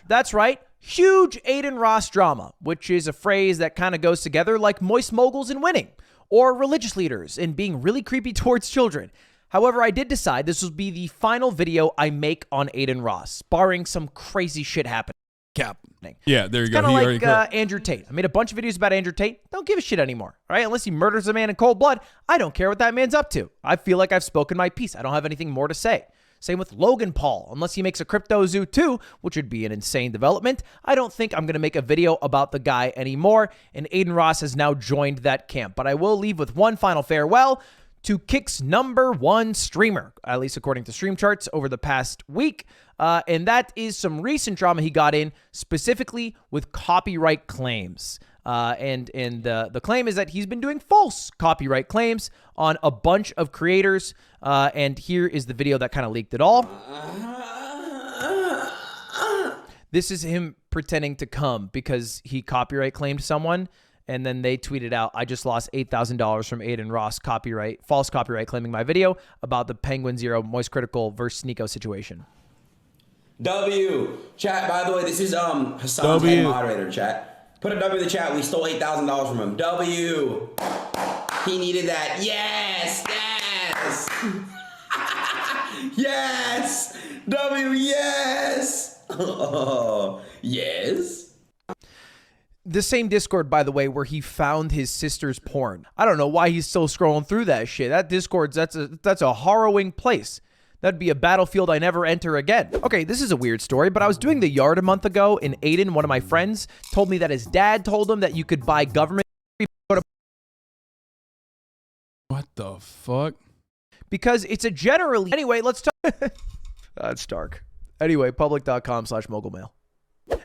That's right, huge Adin Ross drama, which is a phrase that kind of goes together like moist moguls and winning, or religious leaders and being really creepy towards children. However, I did decide this will be the final video I make on Adin Ross, barring some crazy shit happening. Yeah, there you go. Kind of like Andrew Tate. I made a bunch of videos about Andrew Tate. Don't give a shit anymore, all right? Unless he murders a man in cold blood, I don't care what that man's up to. I feel like I've spoken my piece. I don't have anything more to say. Same with Logan Paul. Unless he makes a crypto zoo too, which would be an insane development, I don't think I'm going to make a video about the guy anymore, and Adin Ross has now joined that camp. But I will leave with one final farewell to Kick's #1 streamer, at least according to stream charts over the past week. And that is some recent drama he got in, specifically with copyright claims. And the claim is that he's been doing false copyright claims on a bunch of creators. And here is the video that kind of leaked it all. This is him pretending to come because he copyright claimed someone. And then they tweeted out, I just lost $8,000 from Adin Ross false copyright claiming my video about the Penguin Zero Moist Critical versus Sneeko situation. W. Chat, by the way, this is Hasan's head moderator, chat. Put a W in the chat. We stole $8,000 from him. W. He needed that. Yes. Yes. Yes. W. Yes. Yes. The same Discord, by the way, where he found his sister's porn. I don't know why he's still scrolling through that shit. That Discord's, that's a harrowing place. That'd be a battlefield I never enter again. Okay, this is a weird story, but I was doing the yard a month ago, and Adin, one of my friends, told me that his dad told him that you could buy government. What the fuck? Because it's a generally... Anyway, let's talk... That's dark. Anyway, public.com/mogulmail.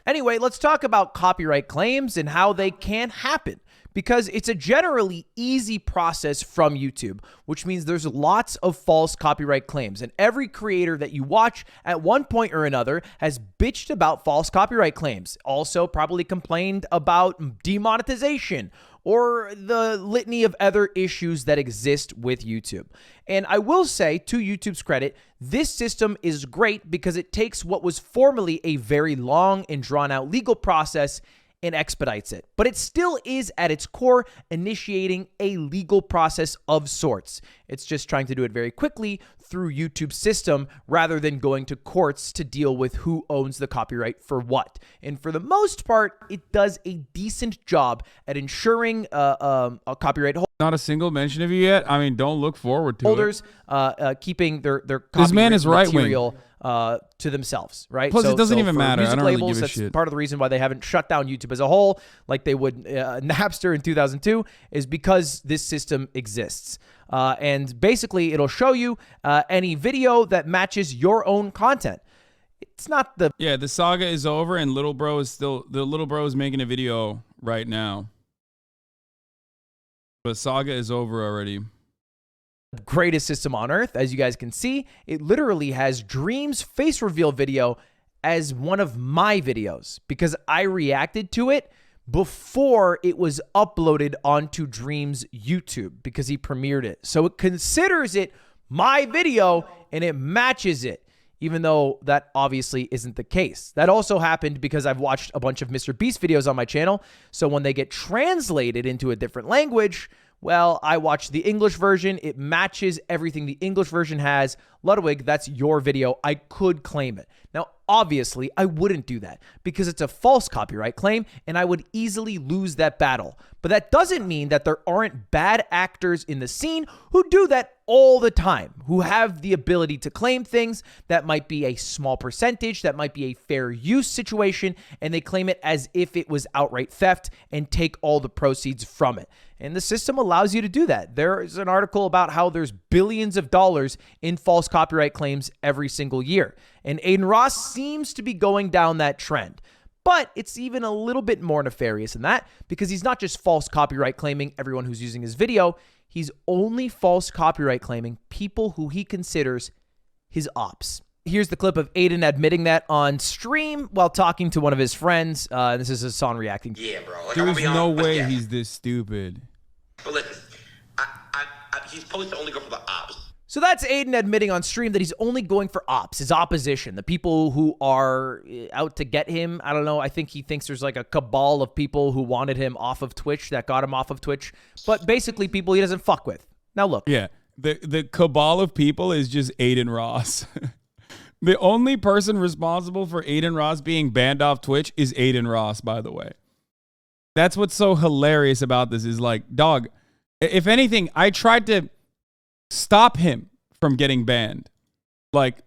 Anyway, let's talk about copyright claims and how they can happen, because it's a generally easy process from YouTube, which means there's lots of false copyright claims. And every creator that you watch at one point or another has bitched about false copyright claims. Also probably complained about demonetization or the litany of other issues that exist with YouTube. And I will say, to YouTube's credit, this system is great because it takes what was formerly a very long and drawn-out legal process and expedites it. But it still is, at its core, initiating a legal process of sorts. It's just trying to do it very quickly through YouTube's system rather than going to courts to deal with who owns the copyright for what. And for the most part, it does a decent job at ensuring a copyright holder. Not a single mention of you yet. I mean, don't look forward to holders keeping their this man is right material to themselves, right? Plus, it doesn't even matter. Music I don't labels, really give a that's shit. part of the reason why they haven't shut down YouTube as a whole, like they would Napster in 2002, is because this system exists. And basically, it'll show you any video that matches your own content. It's not the... Yeah, the saga is over, and little bro is making a video right now. But saga is over already. Greatest system on earth. As you guys can see, it literally has Dream's face reveal video as one of my videos because I reacted to it before it was uploaded onto Dream's YouTube because he premiered it. So it considers it my video and it matches it, even though that obviously isn't the case. That also happened because I've watched a bunch of Mr. Beast videos on my channel. So when they get translated into a different language, well, I watched the English version. It matches everything the English version has. Ludwig, that's your video. I could claim it. Now, obviously, I wouldn't do that because it's a false copyright claim and I would easily lose that battle. But that doesn't mean that there aren't bad actors in the scene who do that all the time, who have the ability to claim things that might be a small percentage, that might be a fair use situation, and they claim it as if it was outright theft and take all the proceeds from it. And the system allows you to do that. There's an article about how there's billions of dollars in false copyright claims every single year. And Adin Ross seems to be going down that trend. But it's even a little bit more nefarious than that because he's not just false copyright claiming everyone who's using his video. He's only false copyright claiming people who he considers his ops. Here's the clip of Adin admitting that on stream while talking to one of his friends. This is Hasan reacting. Yeah, bro. Like, There's no way he's this stupid. But listen, he's supposed to only go for the ops. So that's Adin admitting on stream that he's only going for ops, his opposition, the people who are out to get him. I don't know. I think he thinks there's like a cabal of people who wanted him off of Twitch that got him off of Twitch, but basically people he doesn't fuck with. Now look. Yeah, the cabal of people is just Adin Ross. The only person responsible for Adin Ross being banned off Twitch is Adin Ross, by the way. That's what's so hilarious about this is like, dog, if anything, I tried to stop him from getting banned, like,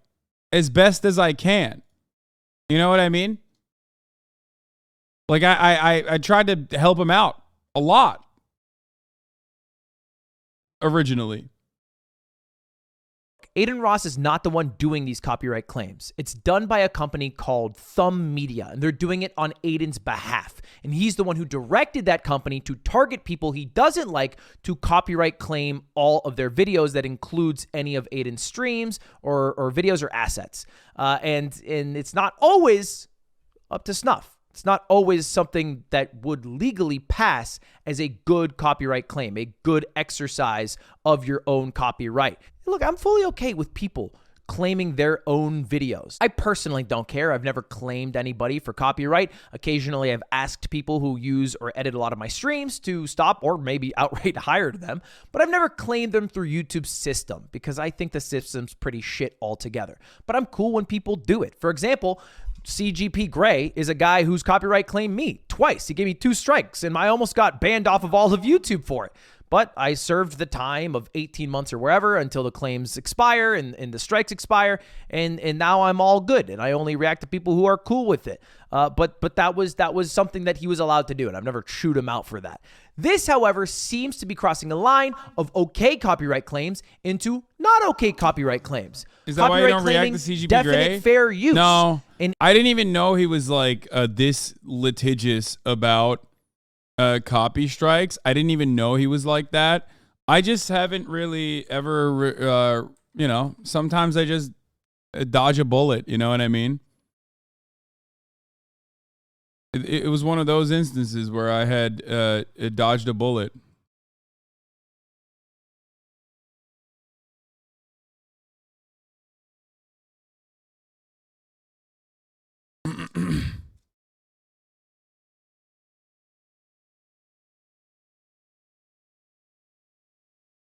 as best as I can. You know what I mean? Like, I tried to help him out a lot originally. Adin Ross is not the one doing these copyright claims. It's done by a company called Thumb Media, and they're doing it on Adin's behalf. And he's the one who directed that company to target people he doesn't like to copyright claim all of their videos. That includes any of Adin's streams or videos or assets. And it's not always up to snuff. It's not always something that would legally pass as a good copyright claim, a good exercise of your own copyright. Look, I'm fully okay with people claiming their own videos. I personally don't care. I've never claimed anybody for copyright. Occasionally, I've asked people who use or edit a lot of my streams to stop or maybe outright hired them, but I've never claimed them through YouTube's system because I think the system's pretty shit altogether. But I'm cool when people do it. For example, CGP Grey is a guy who's copyright claimed me twice. He gave me 2 strikes, and I almost got banned off of all of YouTube for it. But I served the time of 18 months or wherever until the claims expire and the strikes expire, and now I'm all good, and I only react to people who are cool with it. But that was something that he was allowed to do, and I've never chewed him out for that. This, however, seems to be crossing a line of okay copyright claims into not okay copyright claims. Is that why you don't react to CGP definite Grey? Fair use. No, And I didn't even know he was like this litigious about copy strikes. I didn't even know he was like that. I just haven't really ever, you know, sometimes I just dodge a bullet. You know what I mean? It was one of those instances where I had dodged a bullet.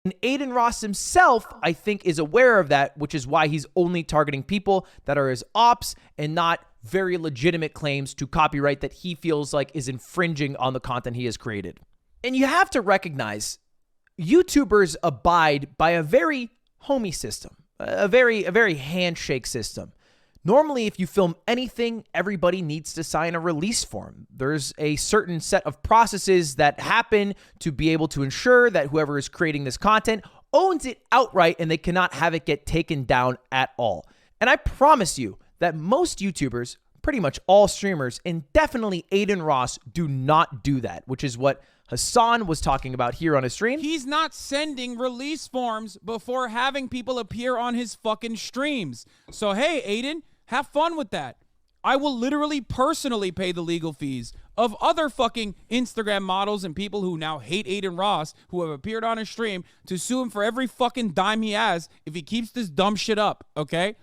And Adin Ross himself, I think, is aware of that, which is why he's only targeting people that are his ops and not very legitimate claims to copyright that he feels like is infringing on the content he has created. And you have to recognize YouTubers abide by a very homey system, a very handshake system. Normally, if you film anything, everybody needs to sign a release form. There's a certain set of processes that happen to be able to ensure that whoever is creating this content owns it outright and they cannot have it get taken down at all. And I promise you that most YouTubers, pretty much all streamers, and definitely Adin Ross do not do that, which is what Hasan was talking about here on his stream. He's not sending release forms before having people appear on his fucking streams. So, hey, Adin, have fun with that. I will literally personally pay the legal fees of other fucking Instagram models and people who now hate Adin Ross who have appeared on his stream to sue him for every fucking dime he has if he keeps this dumb shit up, okay?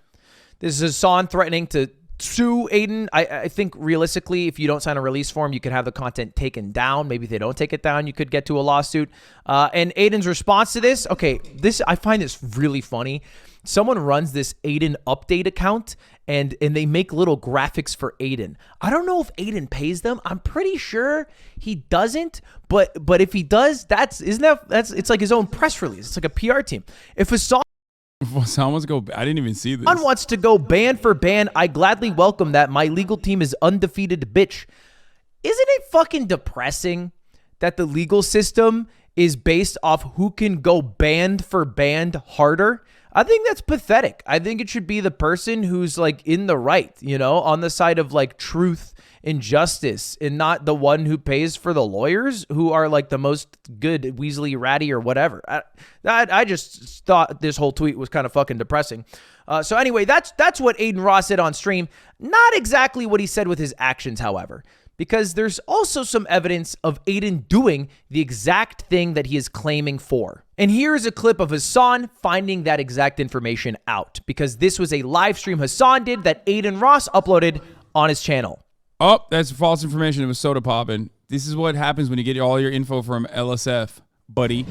This is Hasan threatening to sue Adin. I think realistically, if you don't sign a release form, you could have the content taken down. Maybe if they don't take it down, you could get to a lawsuit. And Adin's response to this, okay, I find this really funny. Someone runs this Adin update account and they make little graphics for Adin. I don't know if Adin pays them. I'm pretty sure he doesn't, but if he does, it's like his own press release. It's like a PR team. If Hasan I didn't even see this. wants to go ban for ban, I gladly welcome that. My legal team is undefeated, bitch. Isn't it fucking depressing that the legal system is based off who can go banned for banned harder? I think that's pathetic. I think it should be the person who's like in the right, you know, on the side of like truth and justice, and not the one who pays for the lawyers who are like the most good Weasley ratty or whatever. I just thought this whole tweet was kind of fucking depressing. So anyway, that's what Adin Ross said on stream. Not exactly what he said with his actions, however, because there's also some evidence of Adin doing the exact thing that he is claiming for. And here is a clip of Hasan finding that exact information out, because this was a live stream Hasan did that Adin Ross uploaded on his channel. Oh, that's false information. It was soda popping. This is what happens when you get all your info from LSF, buddy.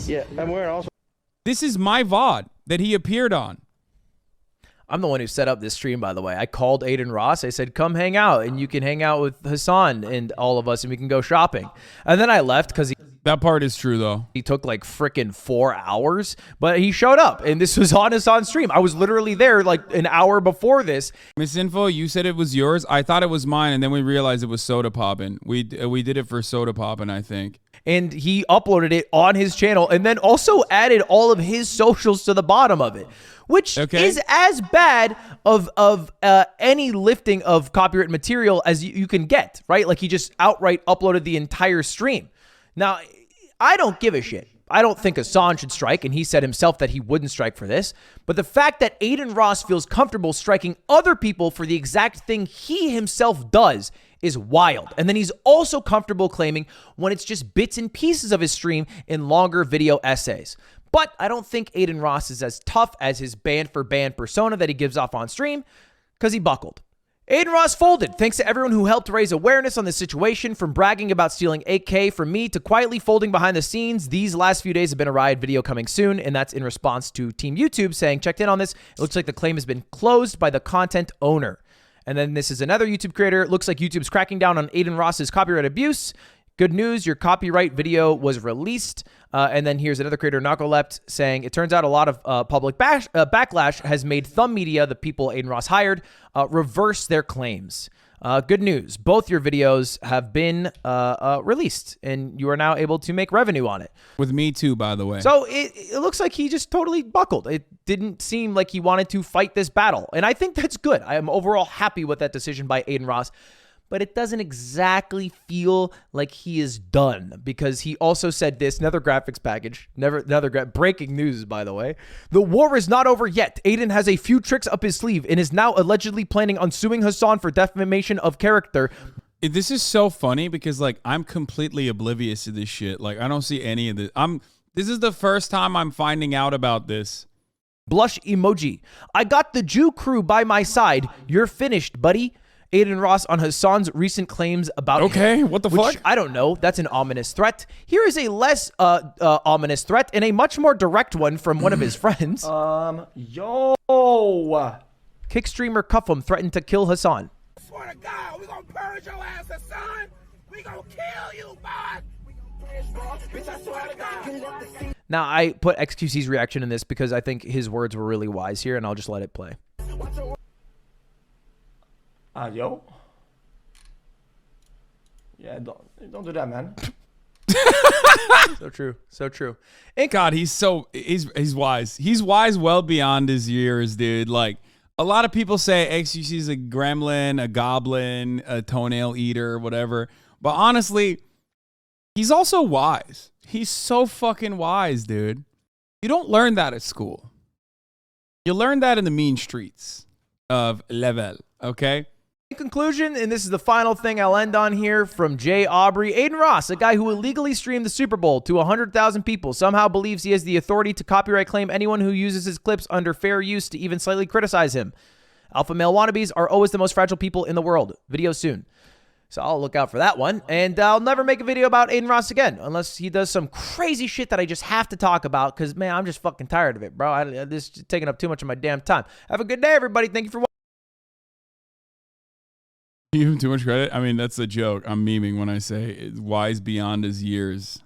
Yeah, and we're also. This is my VOD that he appeared on. I'm the one who set up this stream, by the way. I called Adin Ross. I said, come hang out, and you can hang out with Hasan and all of us, and we can go shopping. And then I left because That part is true, though. he took like freaking 4 hours, but he showed up, and this was on Hasan's stream. I was literally there like an hour before this. Misinfo, you said it was yours. I thought it was mine, and then we realized it was soda popping. We did it for soda popping, I think. And he uploaded it on his channel and then also added all of his socials to the bottom of it, which is as bad of any lifting of copyright material as you can get, right? Like he just outright uploaded the entire stream. Now, I don't give a shit. I don't think Hasan should strike, and he said himself that he wouldn't strike for this. But the fact that Adin Ross feels comfortable striking other people for the exact thing he himself does is wild. And then he's also comfortable claiming when it's just bits and pieces of his stream in longer video essays. But I don't think Adin Ross is as tough as his band for band persona that he gives off on stream, because he buckled. Adin Ross folded. Thanks to everyone who helped raise awareness on this situation, from bragging about stealing 8K from me to quietly folding behind the scenes. These last few days have been a riot video coming soon, and that's in response to Team YouTube saying, checked in on this. It looks like the claim has been closed by the content owner. And then this is another YouTube creator. It looks like YouTube's cracking down on Adin Ross's copyright abuse. Good news, your copyright video was released. And then here's another creator, Narcolept, saying, it turns out a lot of public backlash has made Thumb Media, the people Adin Ross hired, reverse their claims. Good news, both your videos have been released, and you are now able to make revenue on it. With me too, by the way. So it looks like he just totally buckled. It didn't seem like he wanted to fight this battle. And I think that's good. I am overall happy with that decision by Adin Ross. But it doesn't exactly feel like he is done, because he also said this, another graphics package, breaking news, by the way. The war is not over yet. Adin has a few tricks up his sleeve and is now allegedly planning on suing Hasan for defamation of character. This is so funny because, like, I'm completely oblivious to this shit. Like, I don't see any of this. This is the first time I'm finding out about this. Blush emoji. I got the Jew crew by my side. You're finished, buddy. Adin Ross on Hasan's recent claims about him, what the which, fuck? I don't know. That's an ominous threat. Here is a less ominous threat and a much more direct one from one of his friends. Yo. Kick streamer Cuffham threatened to kill Hasan. I swear to God, we gonna purge your ass, Hasan. We gonna kill you, boy. Bitch, I swear to God. Now, I put XQC's reaction in this because I think his words were really wise here, and I'll just let it play. Yo. Yeah, don't do that, man. So true. So true. God, he's wise. He's wise well beyond his years, dude. Like, a lot of people say XQC is a gremlin, a goblin, a toenail eater, whatever. But honestly, he's also wise. He's so fucking wise, dude. You don't learn that at school. You learn that in the mean streets of Level, okay? In conclusion, and this is the final thing I'll end on here from Jay Aubrey, Adin Ross, a guy who illegally streamed the Super Bowl to 100,000 people, somehow believes he has the authority to copyright claim anyone who uses his clips under fair use to even slightly criticize him. Alpha male wannabes are always the most fragile people in the world. Video soon. So I'll look out for that one. And I'll never make a video about Adin Ross again, unless he does some crazy shit that I just have to talk about, because, man, I'm just fucking tired of it, bro. This is taking up too much of my damn time. Have a good day, everybody. Thank you for watching. You give him too much credit? I mean, that's a joke. I'm memeing when I say it's wise beyond his years.